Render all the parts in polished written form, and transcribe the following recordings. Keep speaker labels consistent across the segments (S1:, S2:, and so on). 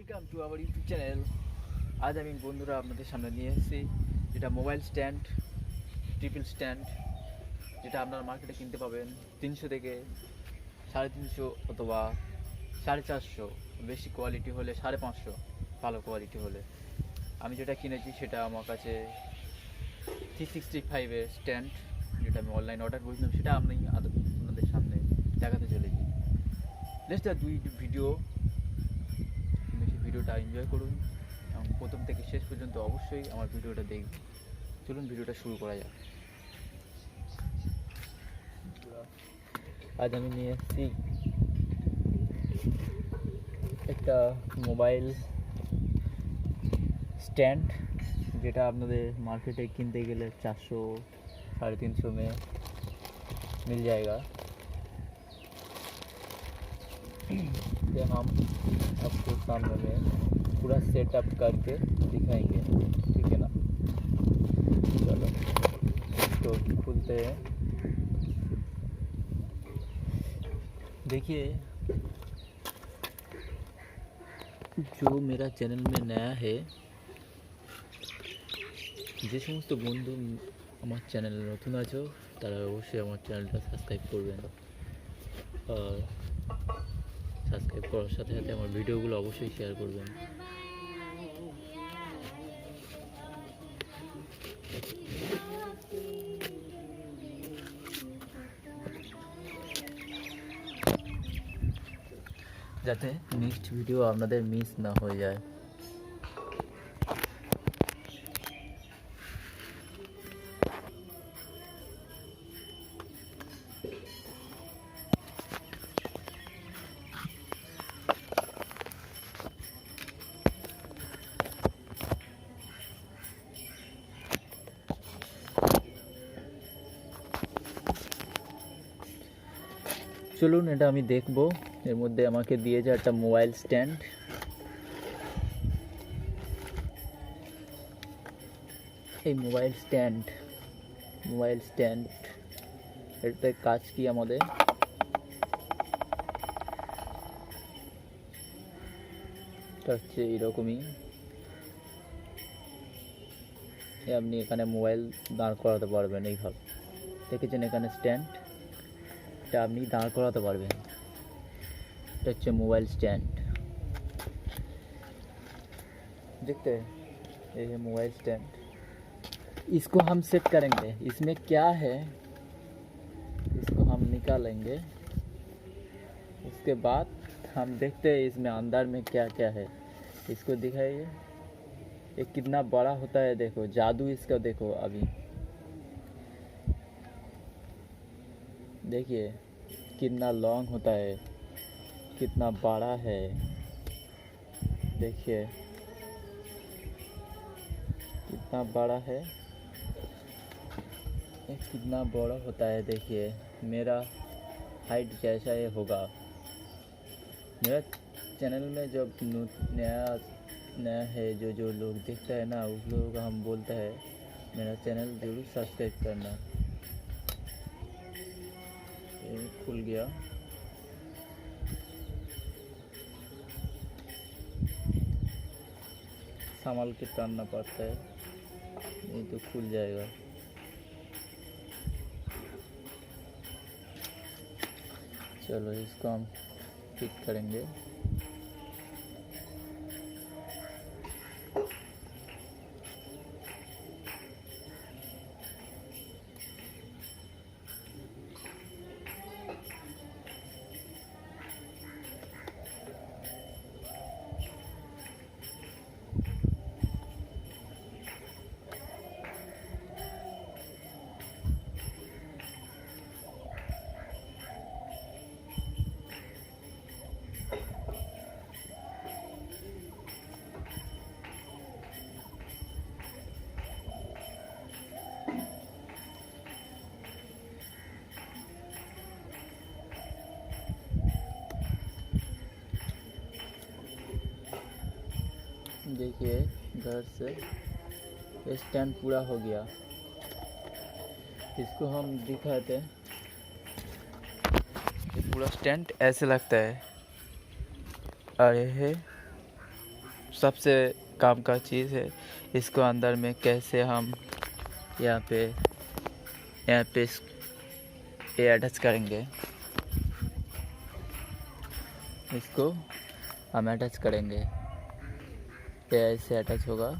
S1: Welcome to our YouTube channel. আজ আমি বন্ধুরা আপনাদের সামনে নিয়ে এসেছি যেটা মোবাইল স্ট্যান্ড, ট্রিপল স্ট্যান্ড, যেটা আপনারা মার্কেটে কিনতে পাবেন 300 থেকে 350 অথবা 450, বেশি কোয়ালিটি হলে 550, ভালো কোয়ালিটি হলে। আমি যেটা কিনেছি সেটা আমার কাছে 365-এর স্ট্যান্ড, যেটা আমি অনলাইন অর্ডার করেছিলাম, সেটা আমি আপনাদের সামনে দেখাতে চলেছি। লেটস দ্য ভিডিওটা এনজয় করুন এবং প্রথম থেকে শেষ পর্যন্ত অবশ্যই আমার ভিডিওটা দেখুন। চলুন ভিডিওটা শুরু করা যাক। আজ আমি নিয়ে এসেছি একটা মোবাইল স্ট্যান্ড, যেটা আপনাদের মার্কেটে किनते গেলে 400-350 में मिल जाएगा। ये हम आपको सामने में पूरा सेटअप करके दिखाएंगे, ठीक है ना। चलो तो खुलते हैं। देखिए, जो मेरा चैनल में नया है, যে সমস্ত বন্ধু আমার চ্যানেলে নতুন আছো তারা অবশ্যই আমার চ্যানেলটা সাবস্ক্রাইব করবেন, আর সাবস্ক্রাইব করার সাথে সাথে আমার ভিডিওগুলো অবশ্যই শেয়ার করবেন। যাতে নেক্সট ভিডিও আপনাদের মিস না হয়ে যায়। চলুন এটা আমি দেখব। এর মধ্যে আমাকে দিয়েছে একটা মোবাইল স্ট্যান্ড। এই মোবাইল স্ট্যান্ড এটাতে কাজ কি আমাদের, হচ্ছে এরকমই। আপনি এখানে মোবাইল দাঁড় করাতে পারবেন, এইভাবে দেখেছেন এখানে স্ট্যান্ড, এটা আপনি দাঁড় করাতে পারবেন। এটা হচ্ছে मोबाइल स्टैंड, देखते हैं ये है मोबाइल स्टैंड। इसको हम सेट करेंगे, इसमें क्या है इसको हम निकालेंगे, उसके बाद हम देखते हैं इसमें अंदर में क्या क्या है। इसको दिखाइए, ये कितना बड़ा होता है, देखो जादू इसका, देखो अभी देखिए कितना लॉन्ग होता है, कितना बड़ा है, देखिए कितना बड़ा है, कितना बड़ा होता है। देखिए मेरा हाइट जैसा ये होगा। मेरा चैनल में जब नया है, जो लोग देखता है ना, उस लोगों को हम बोलते हैं मेरा चैनल जरूर सब्सक्राइब करना। ये खुल गया, संभाल के टानना पड़ता है, नहीं तो खुल जाएगा। चलो इसको हम फिट करेंगे। देखिए घर से स्टैंड पूरा हो गया। इसको हम दिखाते हैं, ये पूरा स्टैंड ऐसे लगता है, और ये है सबसे काम का चीज़ है। इसको अंदर में कैसे हम यहाँ पे ये अटैच करेंगे, इसको हम अटैच करेंगे। ये ऐसे अटैच होगा।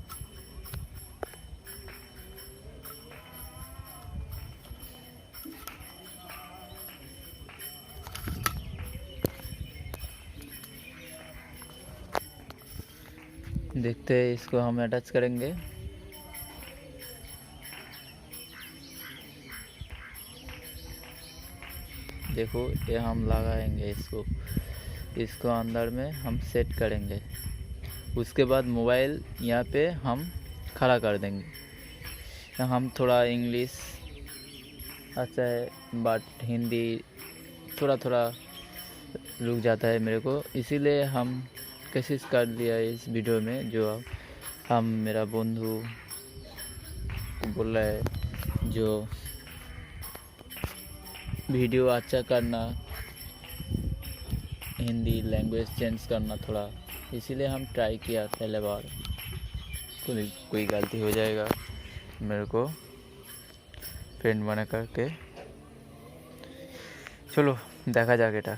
S1: देखते हैं, इसको हम अटैच करेंगे। देखो ये हम लगाएंगे इसको अंदर में हम सेट करेंगे। उसके बाद मोबाइल यहाँ पे हम खड़ा कर देंगे। हम थोड़ा इंग्लिश अच्छा है बट हिंदी थोड़ा थोड़ा रुक जाता है मेरे को, इसीलिए हम कोशिश कर लिया इस वीडियो में। जो हम मेरा बंधु बोल रहा है जो वीडियो अच्छा करना, हिंदी लैंग्वेज चेंज करना थोड़ा, इसीलिए हम ट्राई किया पहले बार। कोई गलती हो जाएगा मेरे को फ्रेंड बना करके। चलो দেখা যাক এটা।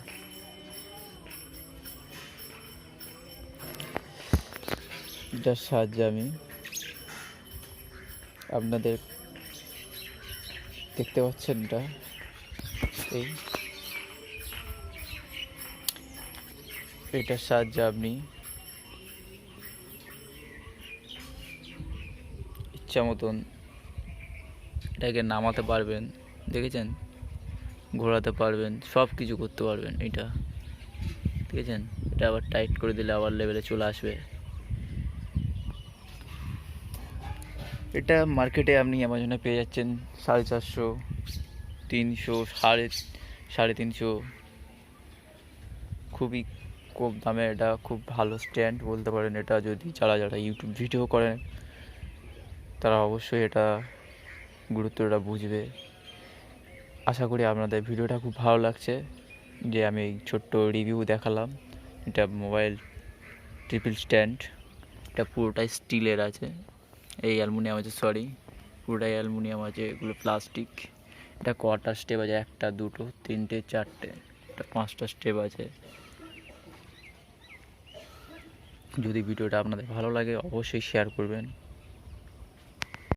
S1: এটার সাহায্যে আমি আপনাদের দেখতে পাচ্ছেন এটা এটার সাহায্যে আপনি ইচ্ছা মতন এটাকে নামাতে পারবেন, দেখেছেন, ঘোরাতে পারবেন, সব কিছু করতে পারবেন। এটা দেখেছেন, এটা আবার টাইট করে দিলে আবার লেভেলে চলে আসবে। এটা মার্কেটে আপনি অ্যামাজনে পেয়ে যাচ্ছেন 450, 300, 350। খুবই কম দামে এটা খুব ভালো স্ট্যান্ড বলতে পারেন। এটা যদি যারা ইউটিউব ভিডিও করেন তারা অবশ্যই এটা গুরুত্বটা বুঝবে। আশা করি আপনাদের ভিডিওটা খুব ভালো লাগছে, যে আমি এই ছোট্ট রিভিউ দেখালাম। এটা মোবাইল ট্রিপল স্ট্যান্ড, এটা পুরোটাই স্টিলের আছে, এই অ্যালুমিনিয়াম আছে, পুরোটাই অ্যালুমিনিয়াম আছে, এগুলো প্লাস্টিক। এটা কটা স্টেপ আছে, 1, 2, 3, 4, এটা 5টা স্টেপ আছে। যদি ভিডিওটা আপনাদের ভালো লাগে অবশ্যই শেয়ার করবেন।